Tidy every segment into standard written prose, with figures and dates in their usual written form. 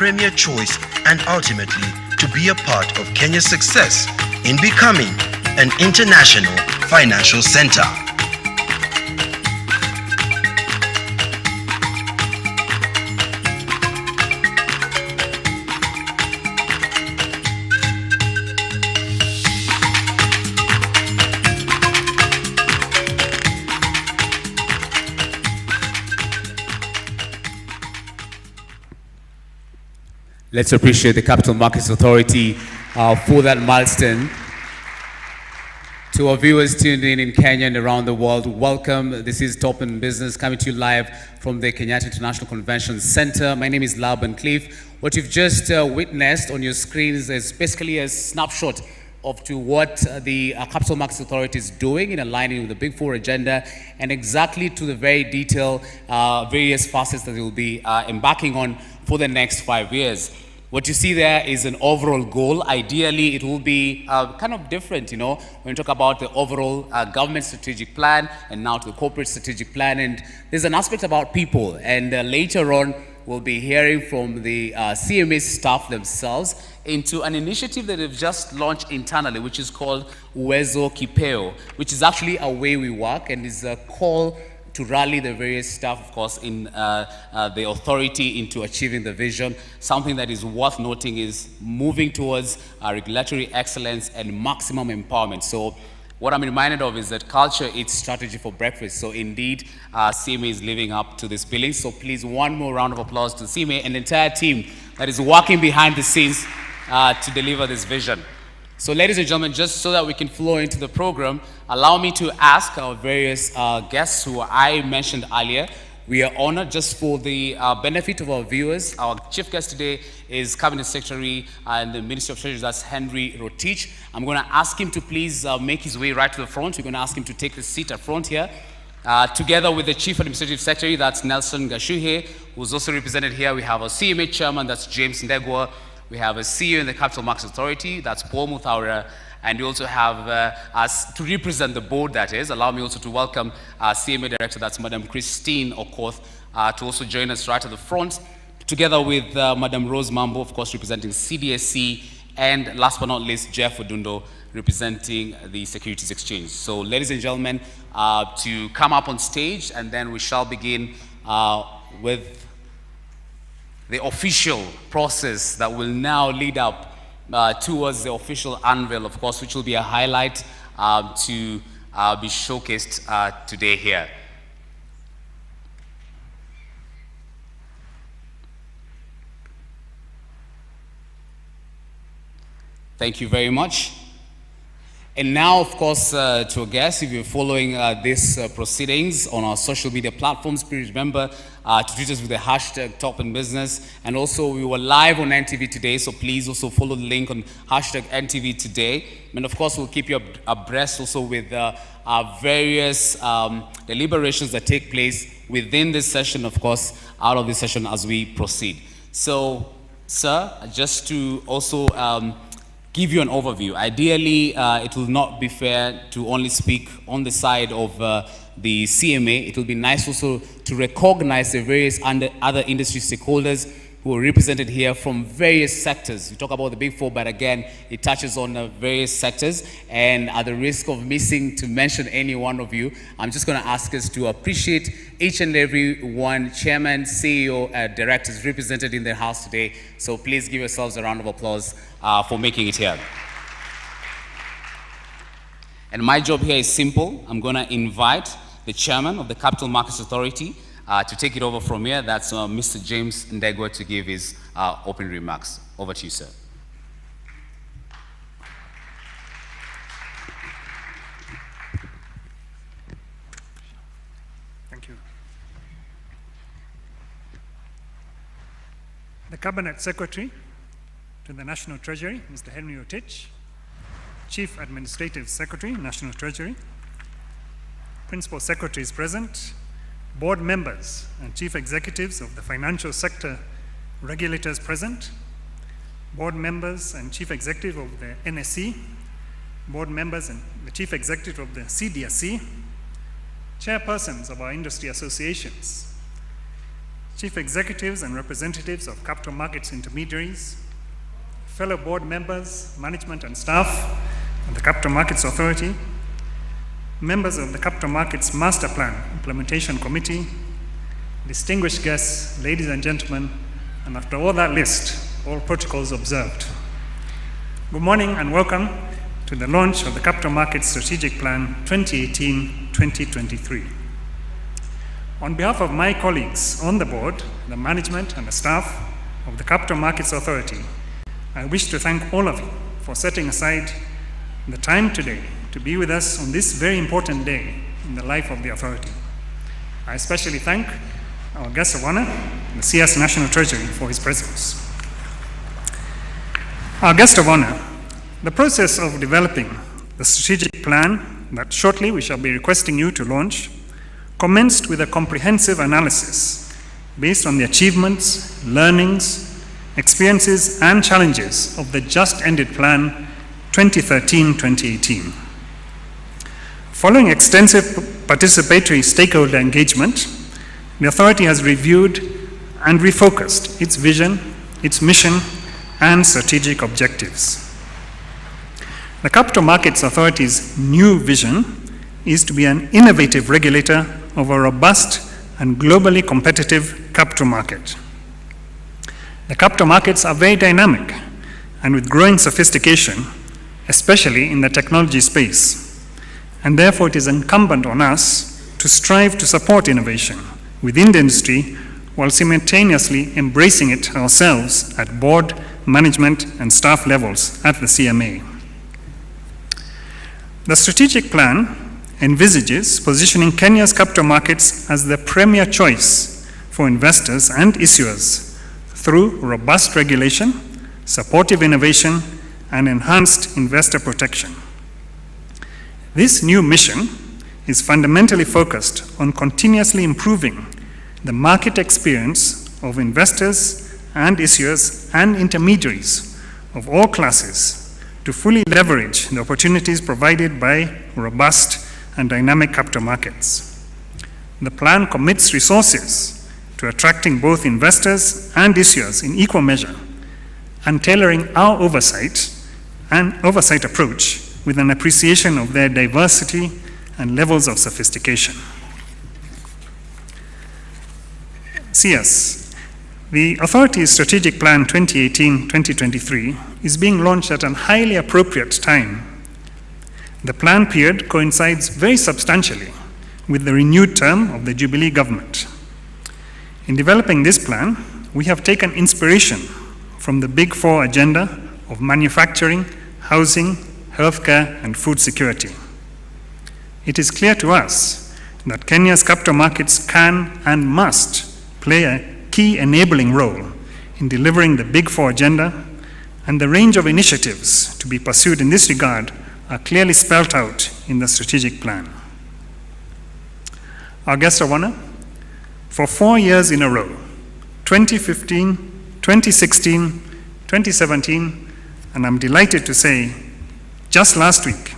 premier choice and ultimately to be a part of Kenya's success in becoming an international financial center. Let's appreciate the Capital Markets Authority for that milestone. To our viewers tuned in Kenya and around the world, welcome. This is Top in Business coming to you live from the Kenyatta International Convention Center. My name is Laban Cliff. What you've just witnessed on your screens is basically a snapshot of to what the Capital Markets Authority is doing in aligning with the Big Four agenda and exactly to the very detailed various facets that they will be embarking on for the next 5 years. What you see there is an overall goal. Ideally, it will be kind of different, you know, when you talk about the overall government strategic plan and now to the corporate strategic plan. And there's an aspect about people. And later on, we'll be hearing from the CMA staff themselves into an initiative that they've just launched internally, which is called Uwezo Kipeo, which is actually a way we work and is a call to rally the various staff, of course, in the authority into achieving the vision. Something that is worth noting is moving towards regulatory excellence and maximum empowerment. So what I'm reminded of is that culture eats strategy for breakfast. So indeed, CMA is living up to this billing. So please, one more round of applause to CMA and the entire team that is working behind the scenes to deliver this vision. So ladies and gentlemen, just so that we can flow into the program, allow me to ask our various guests who I mentioned earlier. We are honored, just for the benefit of our viewers. Our chief guest today is Cabinet Secretary in the Ministry of Treasury, that's Henry Rotich. I'm going to ask him to please make his way right to the front. We're going to ask him to take the seat up front here. Together with the Chief Administrative Secretary, that's Nelson Gashuhe, who's also represented here. We have our CMA Chairman, that's James Ndegwa. We have a CEO in the Capital Markets Authority, that's Paul Muthaura, and we also have us to represent the board, that is. Allow me also to welcome CMA Director, that's Madam Christine Okoth, to also join us right at the front, together with Madam Rose Mambo, of course, representing CDSC, and last but not least, Jeff Odundo, representing the Securities Exchange. So, ladies and gentlemen, to come up on stage, and then we shall begin with the official process that will now lead up towards the official unveil, of course, which will be a highlight to be showcased today here. Thank you very much. And now, of course, to our guests, if you're following these proceedings on our social media platforms, please remember to tweet us with the hashtag Top in Business. And also, we were live on NTV today, so please also follow the link on hashtag NTV today. And of course, we'll keep you abreast also with our various deliberations that take place within this session, of course, out of this session as we proceed. So, sir, just to also give you an overview. Ideally, it will not be fair to only speak on the side of the CMA. It will be nice also to recognize the various other industry stakeholders who are represented here from various sectors. We talk about the Big Four, but again, it touches on various sectors. And at the risk of missing to mention any one of you, I'm just going to ask us to appreciate each and every one, chairman, CEO, directors represented in the house today. So please give yourselves a round of applause for making it here. And my job here is simple. I'm going to invite the chairman of the Capital Markets Authority to take it over from here. That's Mr. James Ndegwa to give his opening remarks. Over to you, sir. Thank you. The Cabinet Secretary to the National Treasury, Mr. Henry Rotich, Chief Administrative Secretary, National Treasury, Principal Secretaries present, board members and chief executives of the financial sector regulators present, board members and chief executive of the NSE, board members and the chief executive of the CDSC, chairpersons of our industry associations, chief executives and representatives of capital markets intermediaries, fellow board members, management and staff of the Capital Markets Authority, members of the Capital Markets Master Plan Implementation Committee, distinguished guests, ladies and gentlemen, and after all that list, all protocols observed. Good morning and welcome to the launch of the Capital Markets Strategic Plan 2018-2023. On behalf of my colleagues on the board, the management and the staff of the Capital Markets Authority, I wish to thank all of you for setting aside the time today to be with us on this very important day in the life of the authority. I especially thank our guest of honor, the CS National Treasury, for his presence. Our guest of honor, the process of developing the strategic plan that shortly we shall be requesting you to launch commenced with a comprehensive analysis based on the achievements, learnings, experiences, and challenges of the just-ended Plan 2013-2018. Following extensive participatory stakeholder engagement, the authority has reviewed and refocused its vision, its mission, and strategic objectives. The Capital Markets Authority's new vision is to be an innovative regulator of a robust and globally competitive capital market. The capital markets are very dynamic and with growing sophistication, especially in the technology space, and therefore it is incumbent on us to strive to support innovation within the industry while simultaneously embracing it ourselves at board, management, and staff levels at the CMA. The strategic plan envisages positioning Kenya's capital markets as the premier choice for investors and issuers through robust regulation, supportive innovation, and enhanced investor protection. This new mission is fundamentally focused on continuously improving the market experience of investors and issuers and intermediaries of all classes to fully leverage the opportunities provided by robust and dynamic capital markets. The plan commits resources to attracting both investors and issuers in equal measure and tailoring our oversight approach with an appreciation of their diversity and levels of sophistication. CS. The Authority's Strategic Plan 2018-2023 is being launched at a highly appropriate time. The plan period coincides very substantially with the renewed term of the Jubilee government. In developing this plan, we have taken inspiration from the Big Four agenda of manufacturing, housing, healthcare, and food security. It is clear to us that Kenya's capital markets can and must play a key enabling role in delivering the Big Four agenda, and the range of initiatives to be pursued in this regard are clearly spelled out in the strategic plan. Our guest of honor, for 4 years in a row, 2015, 2016, 2017, and I'm delighted to say, just last week,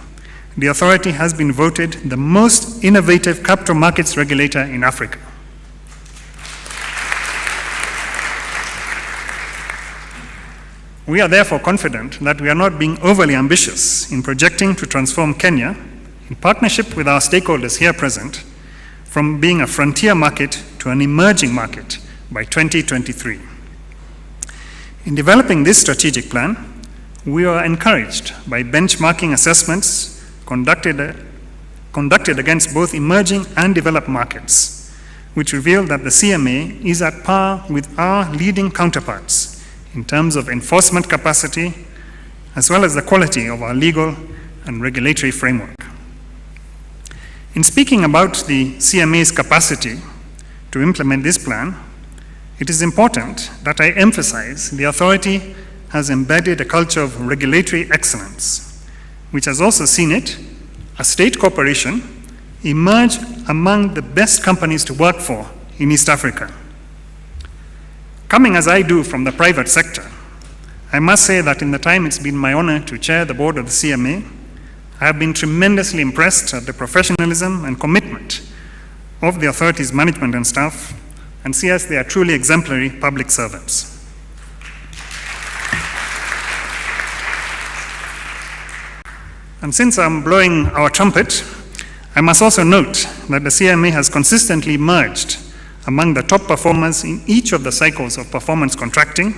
the authority has been voted the most innovative capital markets regulator in Africa. We are therefore confident that we are not being overly ambitious in projecting to transform Kenya, in partnership with our stakeholders here present, from being a frontier market to an emerging market by 2023. In developing this strategic plan, we are encouraged by benchmarking assessments conducted against both emerging and developed markets, which reveal that the CMA is at par with our leading counterparts in terms of enforcement capacity, as well as the quality of our legal and regulatory framework. In speaking about the CMA's capacity to implement this plan, it is important that I emphasize the authority has embedded a culture of regulatory excellence, which has also seen it, a state corporation, emerge among the best companies to work for in East Africa. Coming as I do from the private sector, I must say that in the time it's been my honor to chair the board of the CMA, I have been tremendously impressed at the professionalism and commitment of the authority's management and staff, and CS, they are truly exemplary public servants. And since I'm blowing our trumpet, I must also note that the CMA has consistently emerged among the top performers in each of the cycles of performance contracting,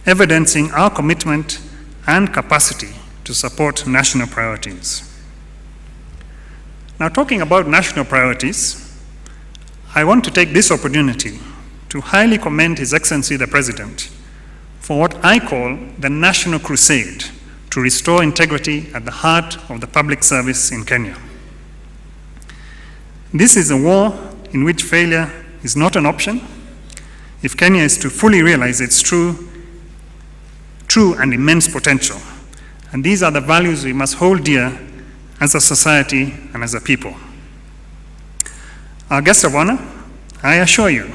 evidencing our commitment and capacity to support national priorities. Now, talking about national priorities, I want to take this opportunity to highly commend His Excellency the President for what I call the national crusade to restore integrity at the heart of the public service in Kenya. This is a war in which failure is not an option if Kenya is to fully realize its true and immense potential. And these are the values we must hold dear as a society and as a people. Our guest of honor, I assure you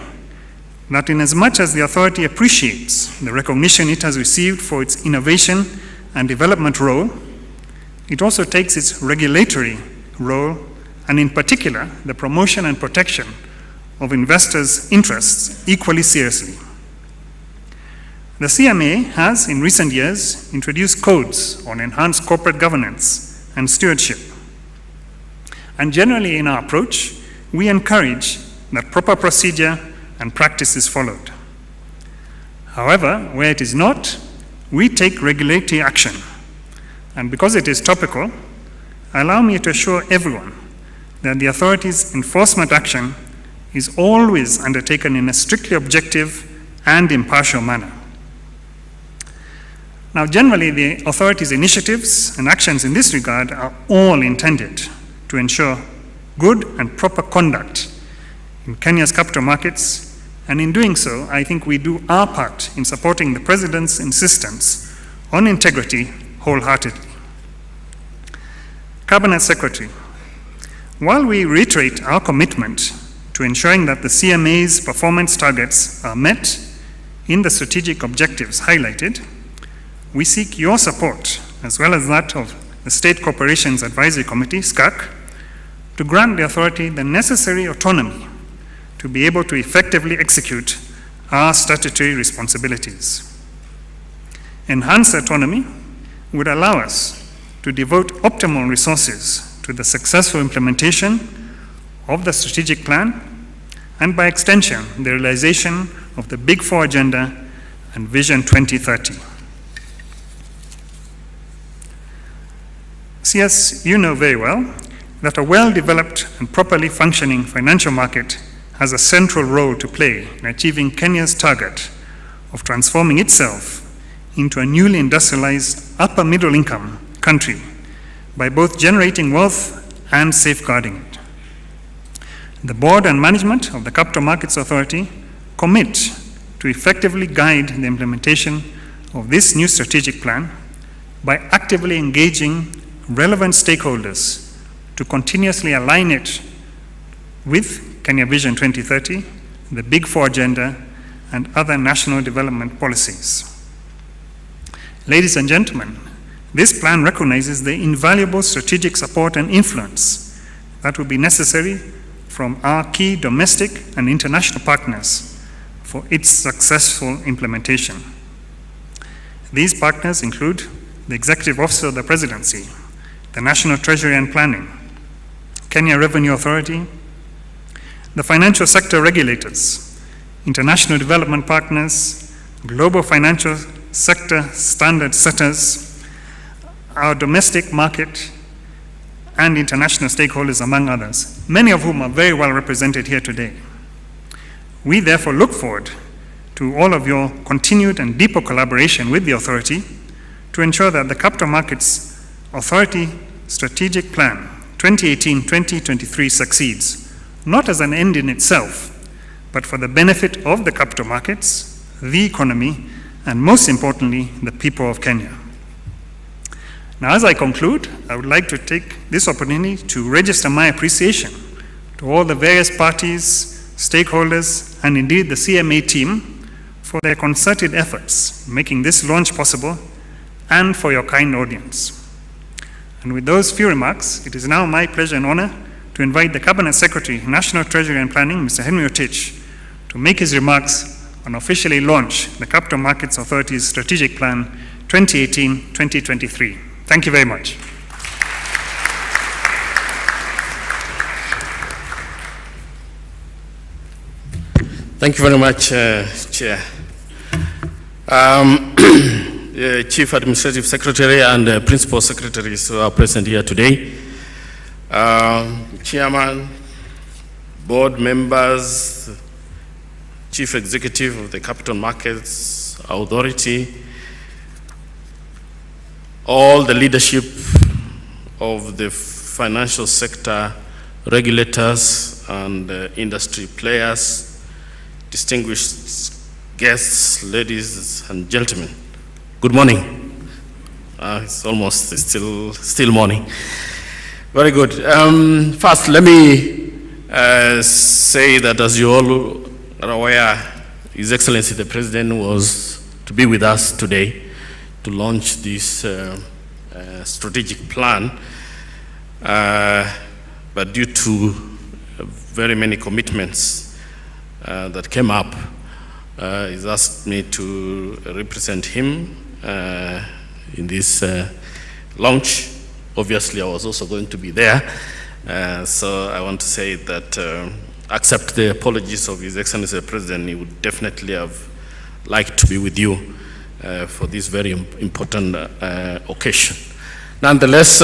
that inasmuch as the authority appreciates the recognition it has received for its innovation and development role, it also takes its regulatory role, and in particular, the promotion and protection of investors' interests equally seriously. The CMA has, in recent years, introduced codes on enhanced corporate governance and stewardship. And generally in our approach, we encourage that proper procedure and practice is followed. However, where it is not, we take regulatory action. And because it is topical, allow me to assure everyone that the authority's enforcement action is always undertaken in a strictly objective and impartial manner. Now, generally, the authority's initiatives and actions in this regard are all intended to ensure good and proper conduct in Kenya's capital markets, and in doing so, I think we do our part in supporting the President's insistence on integrity wholeheartedly. Cabinet Secretary, while we reiterate our commitment to ensuring that the CMA's performance targets are met in the strategic objectives highlighted, we seek your support, as well as that of the State Corporations Advisory Committee, SCAC, to grant the authority the necessary autonomy to be able to effectively execute our statutory responsibilities. Enhanced autonomy would allow us to devote optimal resources to the successful implementation of the strategic plan, and by extension, the realization of the Big Four agenda and Vision 2030. CS, you know very well that a well-developed and properly functioning financial market has a central role to play in achieving Kenya's target of transforming itself into a newly industrialized upper-middle income country by both generating wealth and safeguarding it. The board and management of the Capital Markets Authority commit to effectively guide the implementation of this new strategic plan by actively engaging relevant stakeholders to continuously align it with Kenya Vision 2030, the Big Four agenda, and other national development policies. Ladies and gentlemen, this plan recognizes the invaluable strategic support and influence that will be necessary from our key domestic and international partners for its successful implementation. These partners include the Executive Office of the Presidency, the National Treasury and Planning, Kenya Revenue Authority, the financial sector regulators, international development partners, global financial sector standard setters, our domestic market, and international stakeholders, among others, many of whom are very well represented here today. We therefore look forward to all of your continued and deeper collaboration with the authority to ensure that the Capital Markets Authority Strategic Plan 2018-2023 succeeds, not as an end in itself, but for the benefit of the capital markets, the economy, and most importantly, the people of Kenya. Now, as I conclude, I would like to take this opportunity to register my appreciation to all the various parties, stakeholders, and indeed the CMA team for their concerted efforts making this launch possible and for your kind audience. And with those few remarks, it is now my pleasure and honor to invite the Cabinet Secretary, National Treasury and Planning, Mr. Henry Otich, to make his remarks and officially launch the Capital Markets Authority's Strategic Plan 2018-2023. Thank you very much. Thank you very much, Chair. Chief Administrative Secretary and Principal Secretaries who are present here today, Chairman, Board members, Chief Executive of the Capital Markets Authority, all the leadership of the financial sector, regulators and industry players, distinguished guests, ladies and gentlemen, good morning. It's almost still morning. Very good. First, let me say that, as you all are aware, His Excellency the President was to be with us today to launch this strategic plan, but due to very many commitments that came up, he's asked me to represent him in this launch. Obviously, I was also going to be there, so I want to say that accept the apologies of His Excellency the President. He would definitely have liked to be with you for this very important occasion. Nonetheless,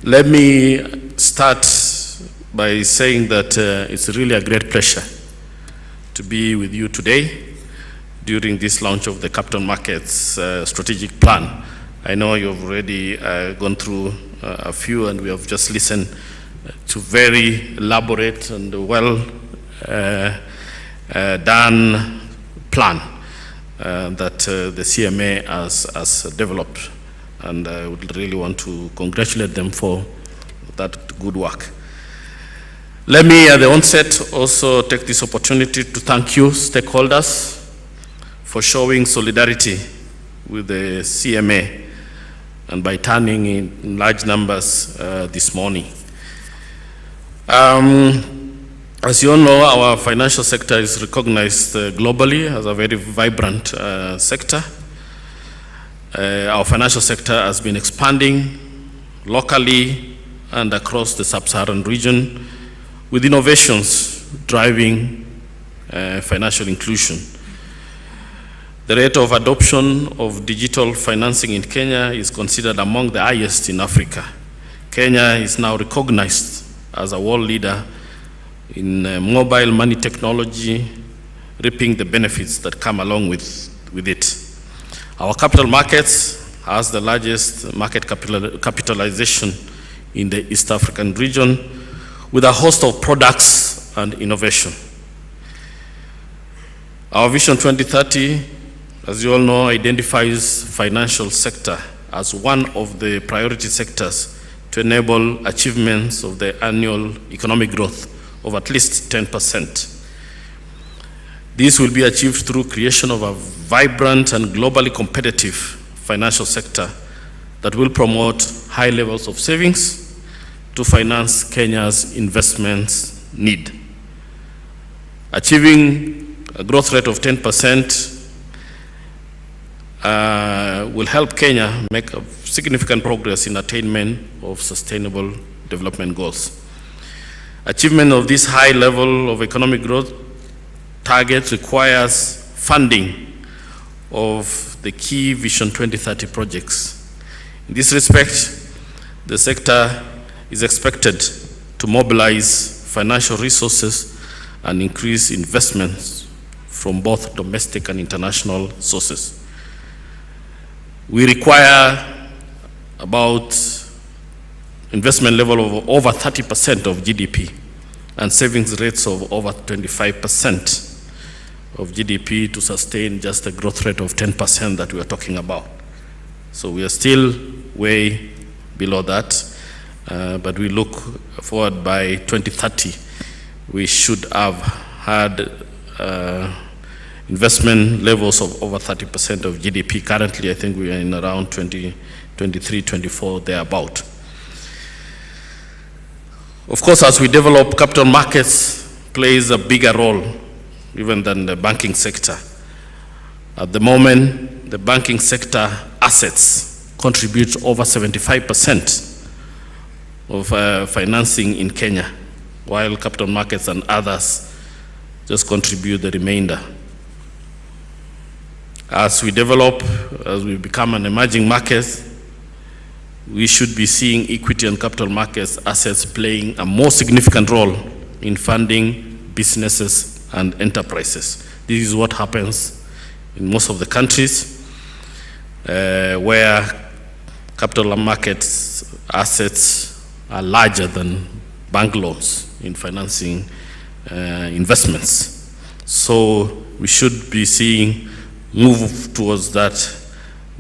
let me start by saying that it's really a great pleasure to be with you today during this launch of the Capital Markets Strategic Plan. I know you've already gone through a few, and we have just listened to very elaborate and well done plan that the CMA has developed, and I would really want to congratulate them for that good work. Let me at the onset also take this opportunity to thank you, stakeholders, for showing solidarity with the CMA and by turning in large numbers this morning. As you all know, our financial sector is recognized globally as a very vibrant sector. Our financial sector has been expanding locally and across the sub-Saharan region, with innovations driving financial inclusion. The rate of adoption of digital financing in Kenya is considered among the highest in Africa. Kenya is now recognized as a world leader in mobile money technology, reaping the benefits that come along with it. Our capital markets has the largest market capitalization in the East African region, with a host of products and innovation. Our Vision 2030, as you all know, identifies financial sector as one of the priority sectors to enable achievements of the annual economic growth of at least 10%. This will be achieved through creation of a vibrant and globally competitive financial sector that will promote high levels of savings to finance Kenya's investments need. Achieving a growth rate of 10% will help Kenya make a significant progress in attainment of sustainable development goals. Achievement of this high level of economic growth target requires funding of the key Vision 2030 projects. In this respect, the sector is expected to mobilize financial resources and increase investments from both domestic and international sources. We require about investment level of over 30% of GDP and savings rates of over 25% of GDP to sustain just a growth rate of 10% that we are talking about. So we are still way below that. But we look forward by 2030, we should have had investment levels of over 30% of GDP. Currently, I think we are in around 23, 24, thereabout. Of course, as we develop, capital markets plays a bigger role even than the banking sector. At the moment, the banking sector assets contribute over 75% of financing in Kenya, while capital markets and others just contribute the remainder. As we develop, as we become an emerging market, we should be seeing equity and capital markets assets playing a more significant role in funding businesses and enterprises. This is what happens in most of the countries where capital markets assets are larger than bank loans in financing investments. So we should be seeing move towards that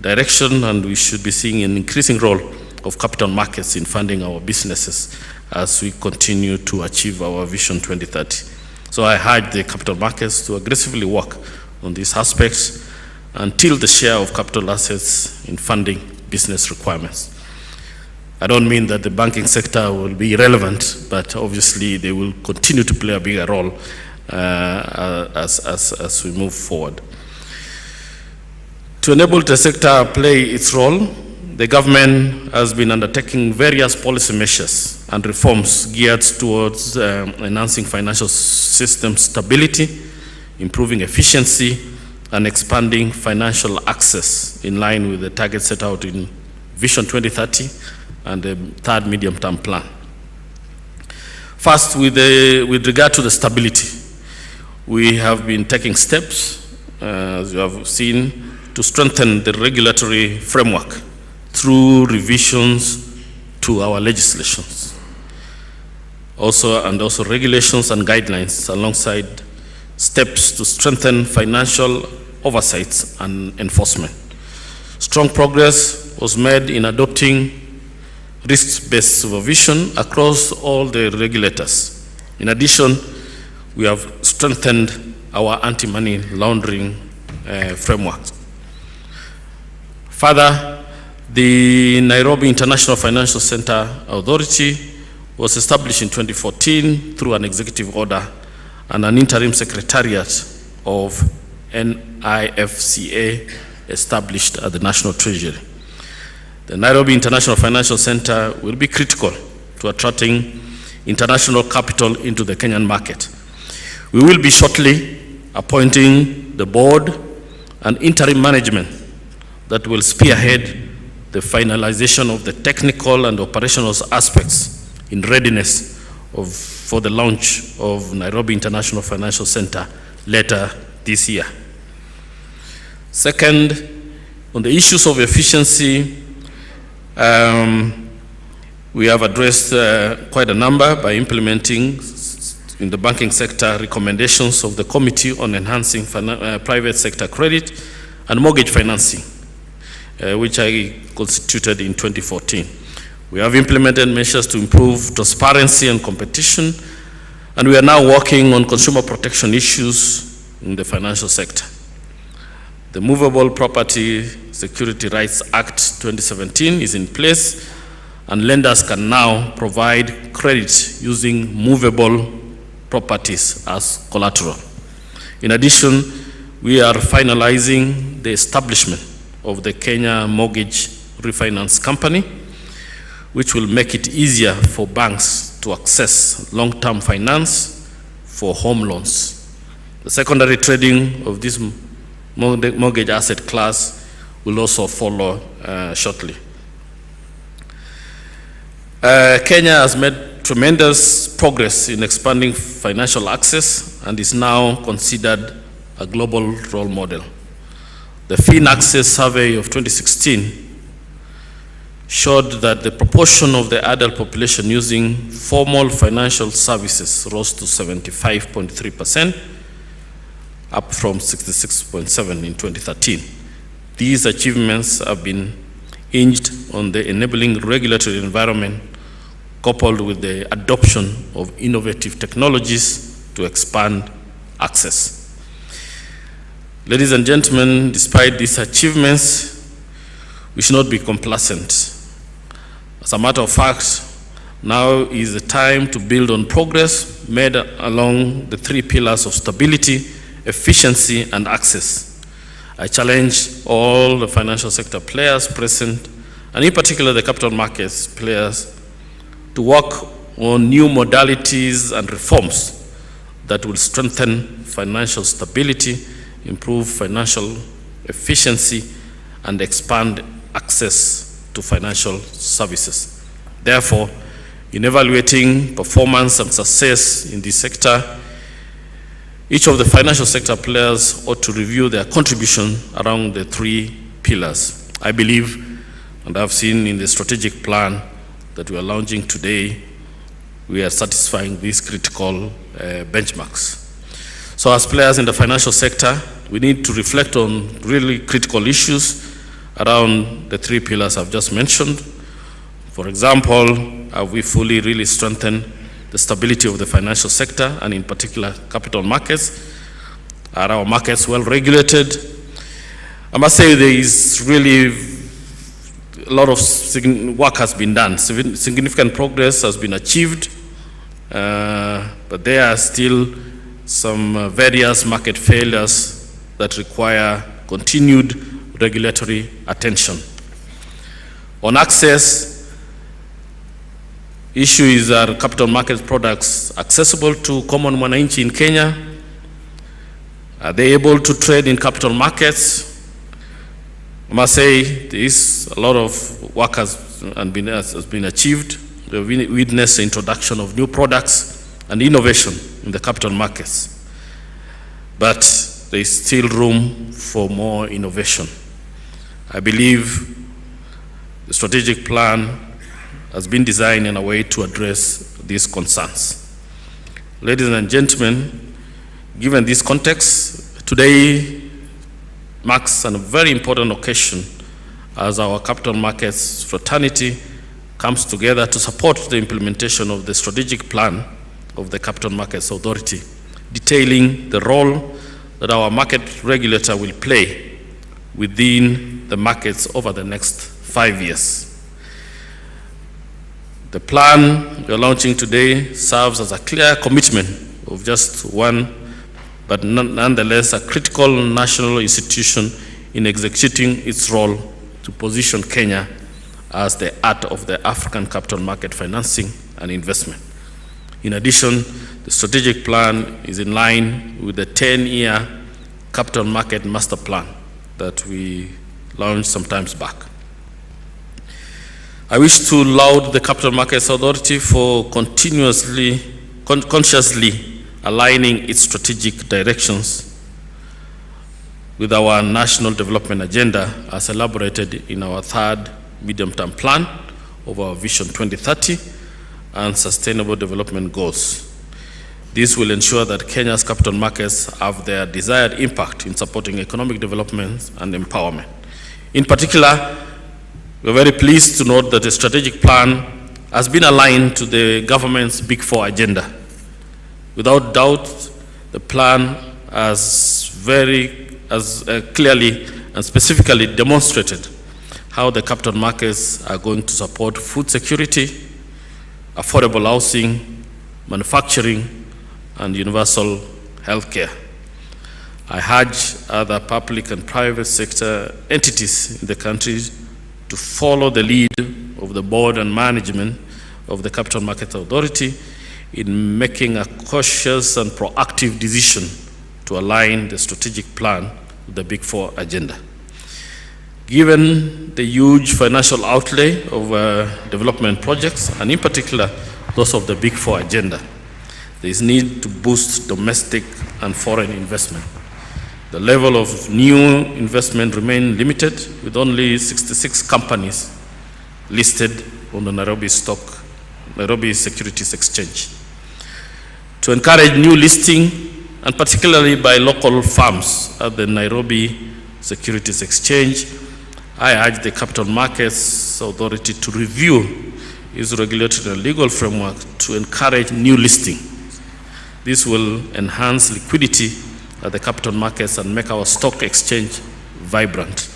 direction, and we should be seeing an increasing role of capital markets in funding our businesses as we continue to achieve our Vision 2030. So I urge the capital markets to aggressively work on these aspects until the share of capital assets in funding business requirements. I don't mean that the banking sector will be irrelevant, but obviously they will continue to play a bigger role as we move forward. To enable the sector to play its role, the government has been undertaking various policy measures and reforms geared towards enhancing financial system stability, improving efficiency, and expanding financial access in line with the targets set out in Vision 2030 and the third medium-term plan. First, with regard to the stability, we have been taking steps, as you have seen, to strengthen the regulatory framework through revisions to our legislations. Also regulations and guidelines alongside steps to strengthen financial oversight and enforcement. Strong progress was made in adopting risk-based supervision across all the regulators. In addition, we have strengthened our anti-money laundering framework. Further, the Nairobi International Financial Center Authority was established in 2014 through an executive order and an interim secretariat of NIFCA established at the National Treasury. The Nairobi International Financial Center will be critical to attracting international capital into the Kenyan market. We will be shortly appointing the board and interim management that will spearhead the finalization of the technical and operational aspects in readiness for the launch of Nairobi International Financial Center later this year. Second, on the issues of efficiency, we have addressed quite a number by implementing in the banking sector recommendations of the Committee on Enhancing Private Sector Credit and Mortgage Financing, which I constituted in 2014. We have implemented measures to improve transparency and competition, and we are now working on consumer protection issues in the financial sector. The Movable Property Security Rights Act 2017 is in place, and lenders can now provide credit using movable properties as collateral. In addition, we are finalizing the establishment of the Kenya Mortgage Refinance Company, which will make it easier for banks to access long-term finance for home loans. The secondary trading of this mortgage asset class will also follow shortly. Kenya has made tremendous progress in expanding financial access and is now considered a global role model. The FinAccess survey of 2016 showed that the proportion of the adult population using formal financial services rose to 75.3%, up from 66.7% in 2013. These achievements have been hinged on the enabling regulatory environment coupled with the adoption of innovative technologies to expand access. Ladies and gentlemen, despite these achievements, we should not be complacent. As a matter of fact, now is the time to build on progress made along the three pillars of stability, efficiency, and access. I challenge all the financial sector players present, and in particular the capital markets players, to work on new modalities and reforms that will strengthen financial stability, improve financial efficiency, and expand access to financial services. Therefore, in evaluating performance and success in this sector, each of the financial sector players ought to review their contribution around the 3 pillars. I believe, and I've seen in the strategic plan that we are launching today, we are satisfying these critical benchmarks. So as players in the financial sector, we need to reflect on really critical issues around the 3 pillars I've just mentioned. For example, have we fully really strengthened the stability of the financial sector, and in particular capital markets? Are our markets well regulated? I must say there is really a lot of work has been done. Significant progress has been achieved, but there are still some various market failures that require continued regulatory attention. On access, issue is, are capital market products accessible to common mwananchi in Kenya? Are they able to trade in capital markets? I must say there is a lot of work has been achieved. We have witnessed the introduction of new products and innovation in the capital markets. But there is still room for more innovation. I believe the strategic plan has been designed in a way to address these concerns. Ladies and gentlemen, given this context, today marks a very important occasion as our capital markets fraternity comes together to support the implementation of the strategic plan of the Capital Markets Authority, detailing the role that our market regulator will play within the markets over the next 5 years. The plan we are launching today serves as a clear commitment of just one, but nonetheless a critical national institution in executing its role to position Kenya as the heart of the African capital market financing and investment. In addition, the strategic plan is in line with the 10-year capital market master plan that we launched some time back. I wish to laud the Capital Markets Authority for consciously aligning its strategic directions with our national development agenda as elaborated in our 3rd medium-term plan of our Vision 2030 and Sustainable Development Goals. This will ensure that Kenya's capital markets have their desired impact in supporting economic development and empowerment. In particular, we're very pleased to note that the strategic plan has been aligned to the government's Big Four agenda. Without doubt, the plan has clearly and specifically demonstrated how the capital markets are going to support food security, affordable housing, manufacturing, and universal health care. I urge other public and private sector entities in the country to follow the lead of the board and management of the Capital Markets Authority in making a cautious and proactive decision to align the strategic plan with the Big Four agenda. Given the huge financial outlay of development projects, and in particular those of the Big Four agenda, there is need to boost domestic and foreign investment. The level of new investment remains limited, with only 66 companies listed on the Nairobi Securities Exchange. To encourage new listing, and particularly by local firms at the Nairobi Securities Exchange, I urge the Capital Markets Authority to review its regulatory and legal framework to encourage new listing. This will enhance liquidity at the capital markets and make our stock exchange vibrant.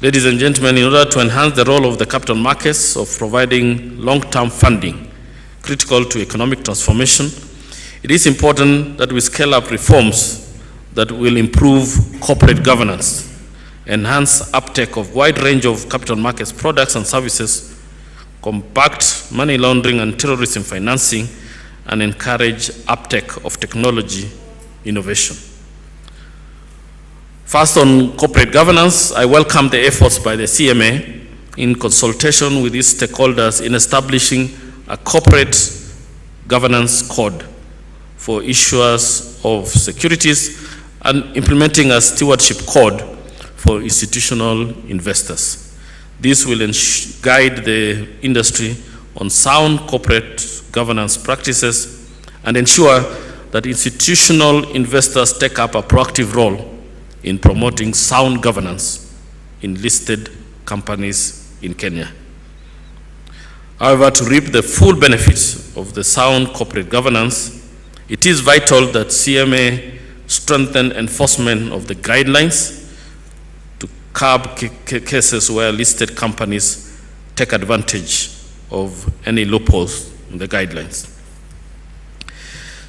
Ladies and gentlemen, in order to enhance the role of the capital markets of providing long-term funding critical to economic transformation, it is important that we scale up reforms that will improve corporate governance, enhance uptake of wide range of capital markets products and services, combat money laundering and terrorism financing, and encourage uptake of technology innovation. First, on corporate governance, I welcome the efforts by the CMA in consultation with its stakeholders in establishing a corporate governance code for issuers of securities and implementing a stewardship code for institutional investors. This will guide the industry on sound corporate governance practices and ensure that institutional investors take up a proactive role in promoting sound governance in listed companies in Kenya. However, to reap the full benefits of the sound corporate governance, it is vital that CMA strengthen enforcement of the guidelines to curb cases where listed companies take advantage of any loopholes in the guidelines.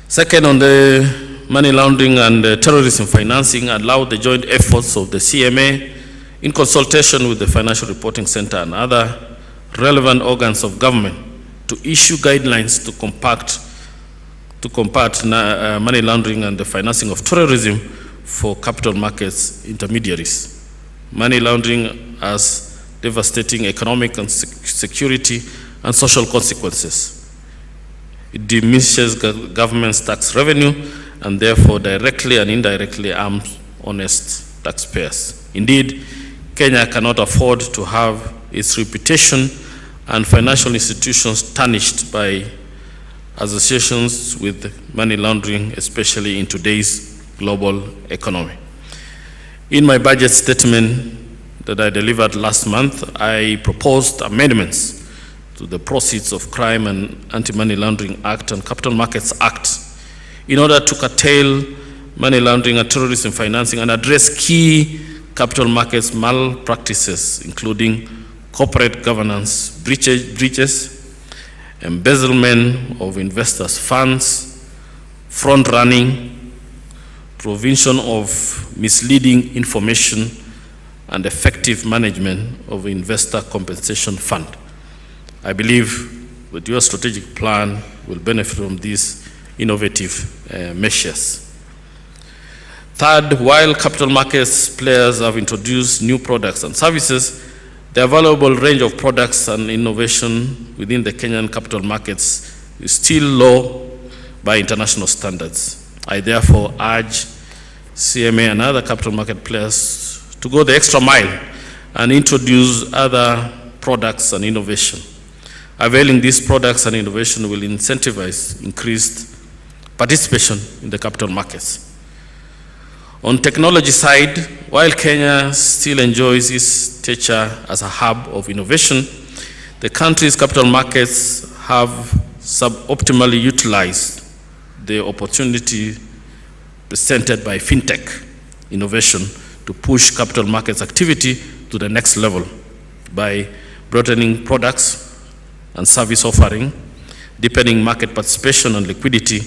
Second, on the money laundering and terrorism financing, allow the joint efforts of the CMA in consultation with the Financial Reporting Center and other relevant organs of government to issue guidelines to combat money laundering and the financing of terrorism for capital markets intermediaries. Money laundering has devastating economic and security and social consequences. It diminishes government's tax revenue and therefore directly and indirectly harms honest taxpayers. Indeed, Kenya cannot afford to have its reputation and financial institutions tarnished by associations with money laundering, especially in today's global economy. In my budget statement that I delivered last month, I proposed amendments to the Proceeds of Crime and Anti-Money Laundering Act and Capital Markets Act in order to curtail money laundering and terrorism financing and address key capital markets malpractices, including corporate governance breaches, embezzlement of investors' funds, front-running, provision of misleading information, and effective management of investor compensation fund. I believe that your strategic plan will benefit from these innovative measures. Third, while capital markets players have introduced new products and services, the available range of products and innovation within the Kenyan capital markets is still low by international standards. I therefore urge CMA and other capital market players to go the extra mile and introduce other products and innovation. Availing these products and innovation will incentivize increased participation in the capital markets. On technology side, while Kenya still enjoys its stature as a hub of innovation, the country's capital markets have suboptimally utilized the opportunity presented by fintech innovation to push capital markets activity to the next level by broadening products and service offering, deepening market participation and liquidity,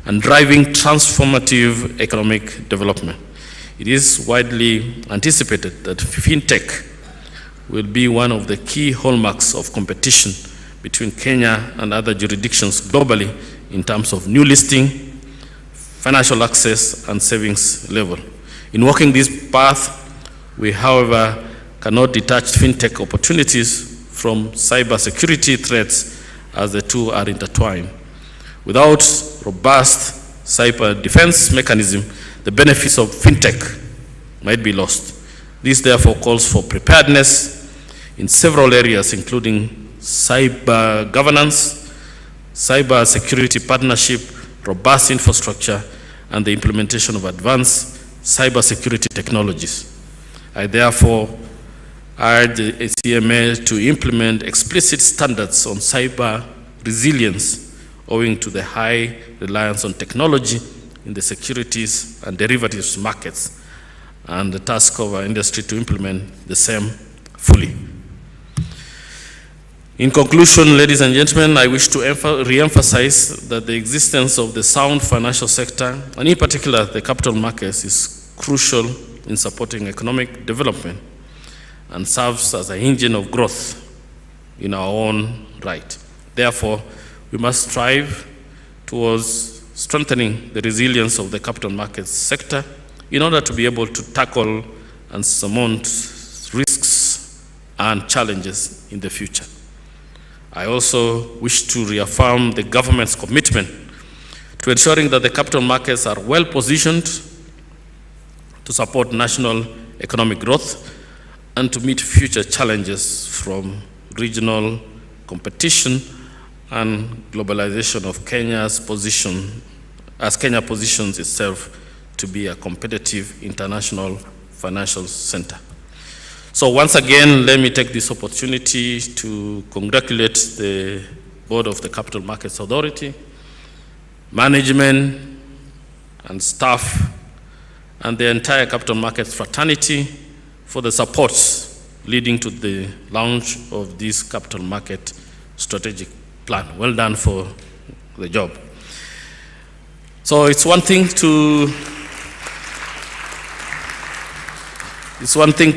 and driving transformative economic development. It is widely anticipated that fintech will be one of the key hallmarks of competition between Kenya and other jurisdictions globally in terms of new listing, financial access, and savings level. In walking this path, we, however, cannot detach fintech opportunities from cybersecurity threats, as the two are intertwined. Without robust cyber defense mechanism, the benefits of fintech might be lost. This therefore calls for preparedness in several areas, including cyber governance, cyber security partnership, robust infrastructure, and the implementation of advanced cyber security technologies. I therefore urge the CMA to implement explicit standards on cyber resilience owing to the high reliance on technology in the securities and derivatives markets, and the task of our industry to implement the same fully. In conclusion, ladies and gentlemen, I wish to re-emphasize that the existence of the sound financial sector, and in particular the capital markets, is crucial in supporting economic development and serves as an engine of growth in our own right. Therefore, we must strive towards strengthening the resilience of the capital markets sector in order to be able to tackle and surmount risks and challenges in the future. I also wish to reaffirm the government's commitment to ensuring that the capital markets are well positioned to support national economic growth and to meet future challenges from regional competition and globalization of Kenya's position, as Kenya positions itself to be a competitive international financial center. So once again, let me take this opportunity to congratulate the Board of the Capital Markets Authority, management and staff, and the entire capital markets fraternity for the support leading to the launch of this capital market strategic plan. Well done for the job. So it's one thing to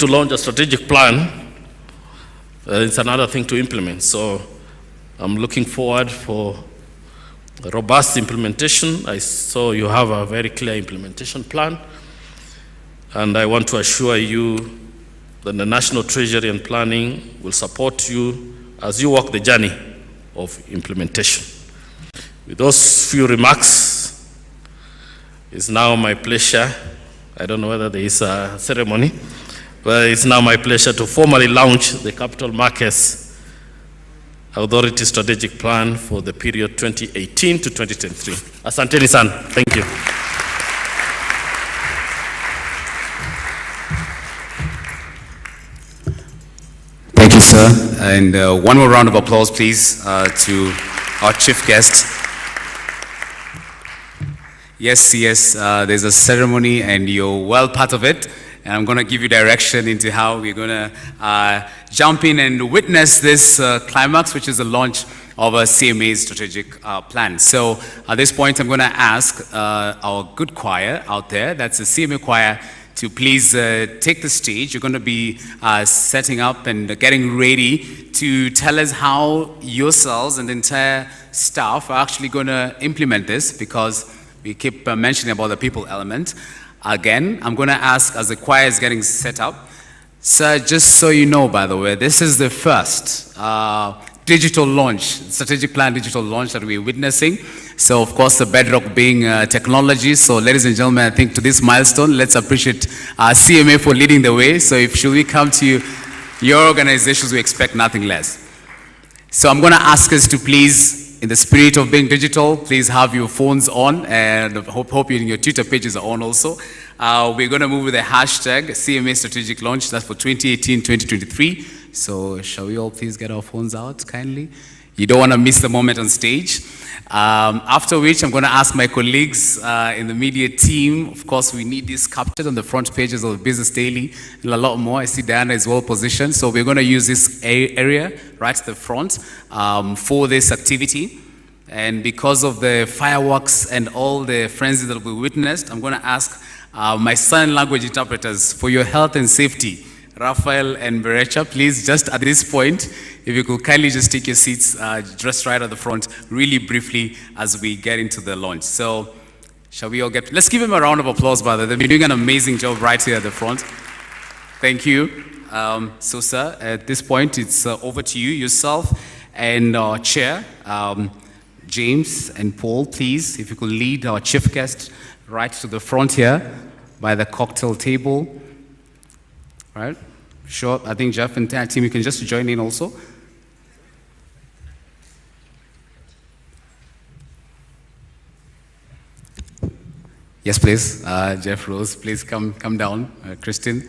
launch a strategic plan, it's another thing to implement. So I'm looking forward for a robust implementation. I saw you have a very clear implementation plan, and I want to assure you that the National Treasury and Planning will support you as you walk the journey of implementation. With those few remarks, it's now my pleasure, I don't know whether there is a ceremony, but it's now my pleasure to formally launch the Capital Markets Authority Strategic Plan for the period 2018 to 2023. Asanteni sana. Thank you. Thank you, sir. And one more round of applause, please, to our chief guest. Yes, there's a ceremony and you're well part of it. And I'm going to give you direction into how we're going to jump in and witness this climax, which is the launch of a CMA strategic plan. So at this point, I'm going to ask our good choir out there, that's the CMA choir, to please take the stage. You're going to be setting up and getting ready to tell us how yourselves and the entire staff are actually going to implement this, because we keep mentioning about the people element. Again, I'm going to ask, as the choir is getting set up, sir, just so you know, by the way, this is the first digital launch, strategic plan digital launch that we're witnessing. So, of course, the bedrock being technology. So, ladies and gentlemen, I think to this milestone, let's appreciate CMA for leading the way. So, should we come to your organizations, we expect nothing less. So, I'm going to ask us to please, in the spirit of being digital, please have your phones on, and hope your Twitter pages are on also. We're going to move with the hashtag CMA Strategic Launch. That's for 2018-2023. So shall we all please get our phones out kindly? You don't want to miss the moment on stage. After which, I'm going to ask my colleagues in the media team. Of course, we need this captured on the front pages of the Business Daily and a lot more. I see Diana is well positioned. So we're going to use this area right at the front for this activity. And because of the fireworks and all the frenzy that we witnessed, I'm going to ask my sign language interpreters for your health and safety, Raphael and Berecha, please, just at this point, if you could kindly just take your seats just right at the front, really briefly, as we get into the launch. So, shall we all let's give them a round of applause, brother. They've been doing an amazing job right here at the front. Thank you. So, sir, at this point, it's over to you, yourself, and our chair, James and Paul, please, if you could lead our chief guest right to the front here by the cocktail table. Right? Sure. I think Jeff and team, you can just join in also. Yes, please. Jeff Rose, please come down. Christine.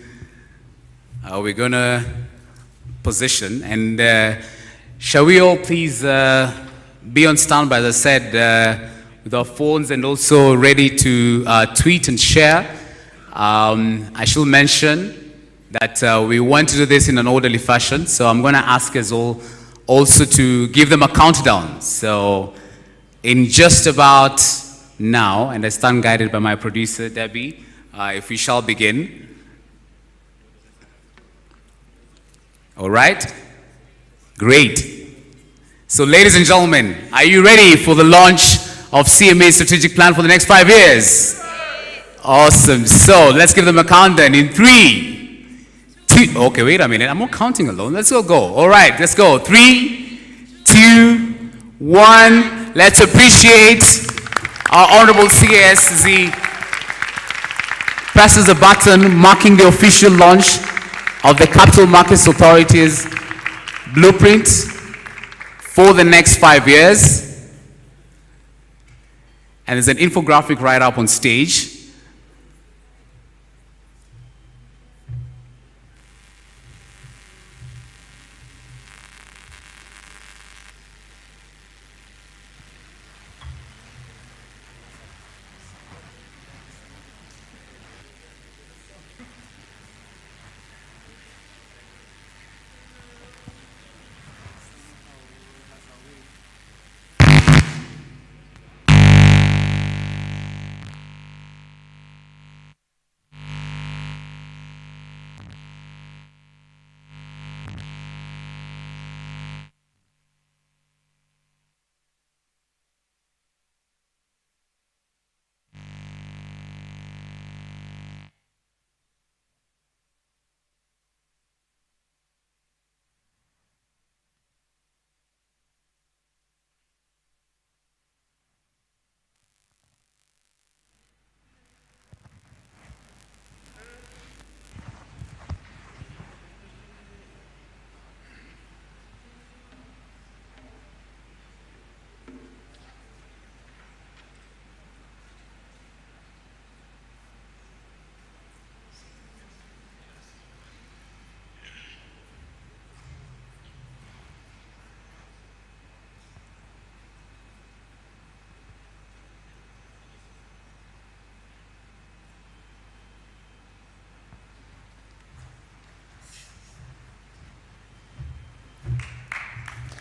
We're going to position. And shall we all please be on standby, as I said, with our phones and also ready to tweet and share. I should mention that we want to do this in an orderly fashion, so I'm going to ask us all also to give them a countdown. So in just about now, and I stand guided by my producer, Debbie, if we shall begin. All right? Great. So ladies and gentlemen, are you ready for the launch of CMA's strategic plan for the next 5 years? Awesome. So let's give them a countdown in 3, 2, okay, wait a minute. I'm not counting alone. Let's all go. All right, let's go. 3, 2, 1. Let's appreciate our Honorable CAS as he presses the button marking the official launch of the Capital Markets Authority's blueprint for the next 5 years. And there's an infographic right up on stage.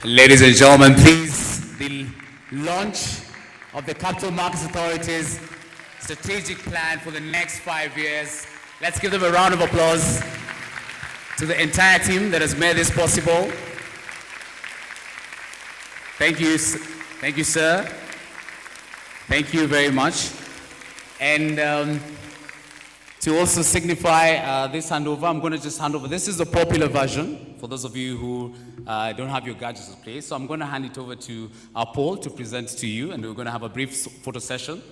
Ladies and gentlemen, please, the launch of the Capital Markets Authority's strategic plan for the next 5 years. Let's give them a round of applause to the entire team that has made this possible. Thank you, sir. Thank you very much. And to also signify this handover, I'm going to just hand over. This is the popular version for those of you who don't have your gadgets in place. So I'm going to hand it over to Paul to present to you, and we're going to have a brief photo session.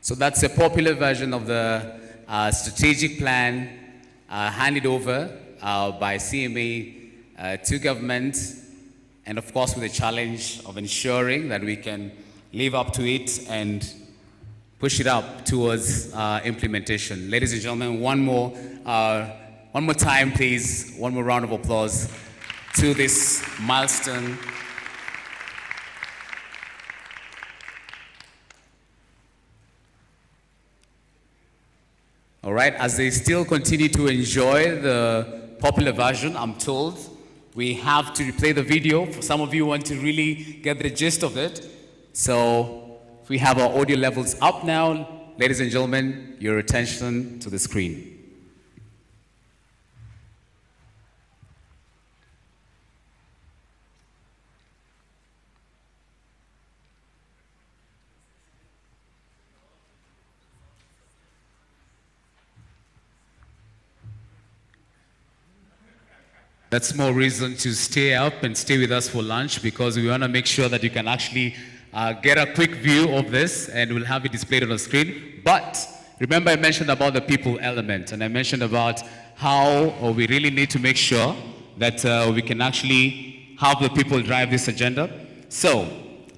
So that's a popular version of the strategic plan handed over by CMA to government, and of course with the challenge of ensuring that we can live up to it and push it up towards implementation. Ladies and gentlemen, one more time, please. One more round of applause to this milestone. All right, as they still continue to enjoy the popular version, I'm told we have to replay the video. For some of you want to really get the gist of it. So if we have our audio levels up now, ladies and gentlemen, your attention to the screen. That's more reason to stay up and stay with us for lunch, because we want to make sure that you can actually get a quick view of this, and we'll have it displayed on the screen. But remember, I mentioned about the people element, and I mentioned about how we really need to make sure that we can actually have the people drive this agenda. So,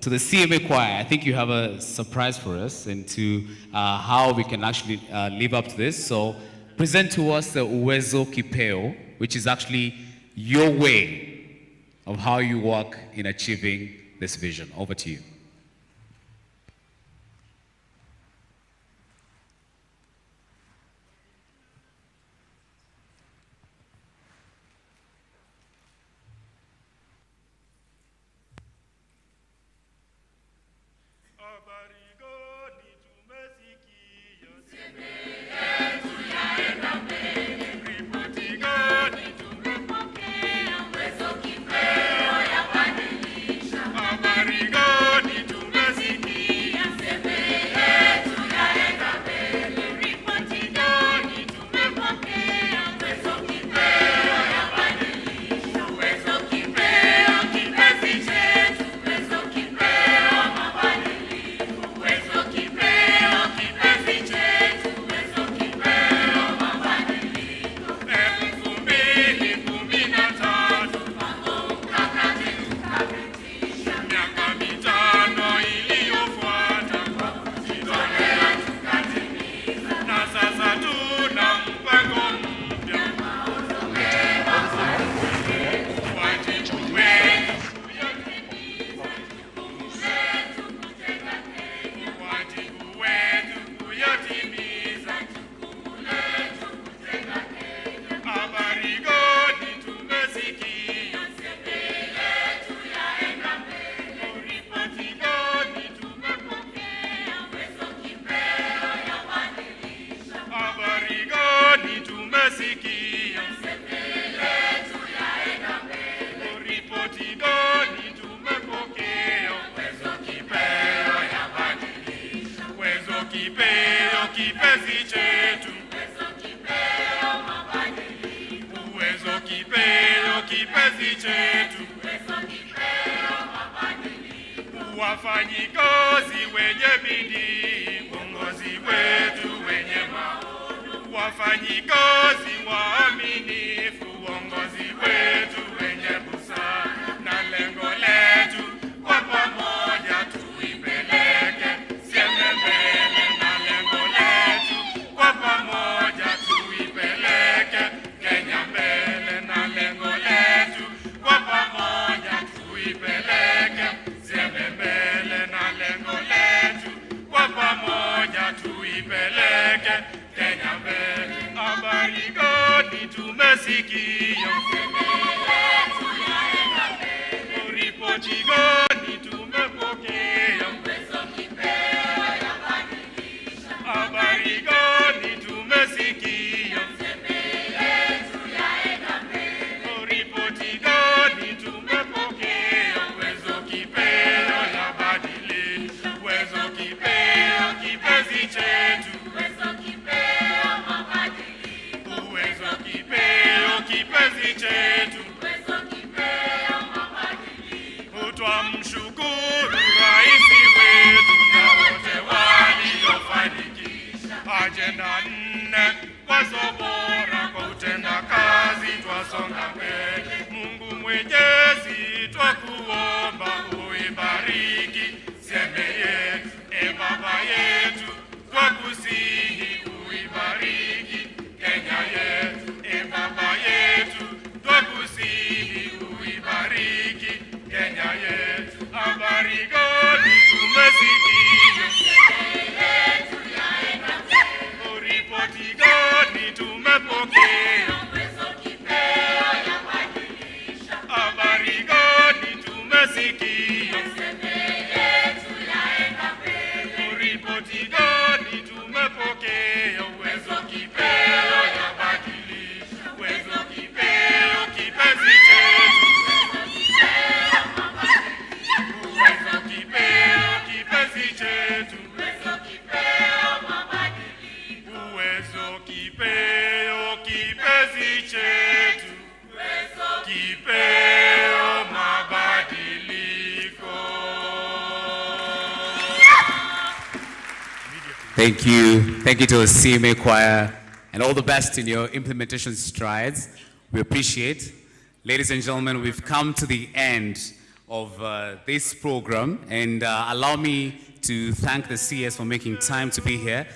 to the CMA choir, I think you have a surprise for us into how we can actually live up to this. So, present to us the Uwezo Kipeo, which is actually your way of how you work in achieving this vision. Over to you. kipenzi chetu. Uwezo kipeo kipenzi chetu. Wafanyikazi wenye bidii, uongozi wetu wenye maono. Wafanyikazi waaminifu, uongozi wetu wenye busara. Na lengo letu kwa pamoja tuipeleke Sieme mbele. Na lengo letu kwa pamoja tuipeleke Kenya mbele. Na lengo letu kwa pamoja tuipeleke Sieme mbele. Na lengo letu kwa pamoja tuipeleke Kenya mbele. Habari gani tumesikia? Ripoti gani tumepokea? Habari gani tumesikia? Ripoti gani tumepokea? Uwezo kipeo yabadilisha. Uwezo kipeo kipenzi chetu. Uwezo kipeo kipenzi chetu. Twamshukuru rais wetu na wote waliofanikisha ajenda 4 wazo bora kwa utenda kazi. Twasonga mbele. Mungu Mwenyezi twakuomba uibariki Sieme yetu. Baba yetu twakusihi uibariki Kenya yetu. Baba yetu twakusihi uibariki Kenya yetu. Habari gani tumesikia? Ripoti gani tumepokea? Habari gani tumesikia? Ripoti gani tumepokea? Uwezo kipeo yabadilisha. Uwezo kipeo kipenzi chetu. Uwezo kipeo kipenzi chetu. Uwezo kipeo kipenzi chetu. Kipeo mabadiliko. Thank you. Thank you to the CMA choir and all the best in your implementation strides. We appreciate. Ladies and gentlemen, we've come to the end of this program, and allow me to thank the CS for making time to be here.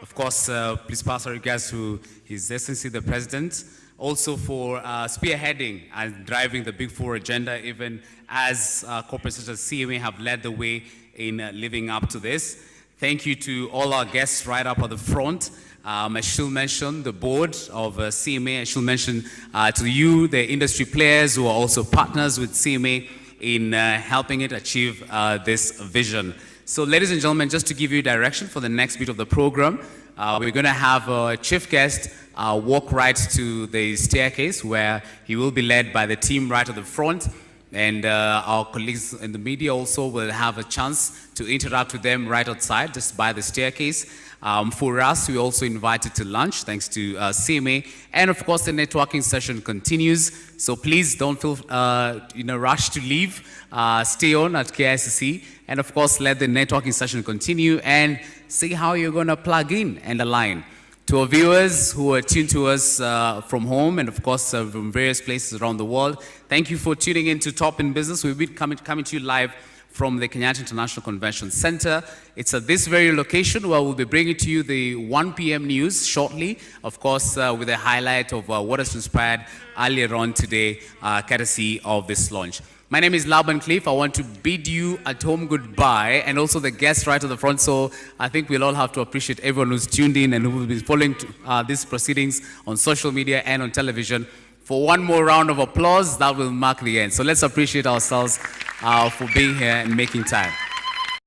Of course, please pass our regards to His Excellency the President, also for spearheading and driving the Big Four agenda, even as corporates such as CMA have led the way in living up to this. Thank you to all our guests right up at the front. I should mention the board of CMA. I should mention to you, the industry players who are also partners with CMA in helping it achieve this vision. So ladies and gentlemen, just to give you direction for the next bit of the program, we're going to have a chief guest walk right to the staircase where he will be led by the team right at the front. And our colleagues in the media also will have a chance to interact with them right outside, just by the staircase. For us, we also invited to lunch, thanks to CMA. And of course, the networking session continues. So please don't feel in a rush to leave. Stay on at KICC. And of course, let the networking session continue and see how you're going to plug in and align. To our viewers who are tuned to us from home and of course from various places around the world, thank you for tuning in to Top in Business. We'll be coming to you live from the Kenyatta International Convention Center. It's at this very location where we'll be bringing to you the 1 p.m. news shortly, of course with a highlight of what has transpired earlier on today, courtesy of this launch. My name is Laban Cliff. I want to bid you at home goodbye, and also the guests right at the front. So I think we'll all have to appreciate everyone who's tuned in and who will be following these proceedings on social media and on television. For one more round of applause, that will mark the end. So let's appreciate ourselves for being here and making time.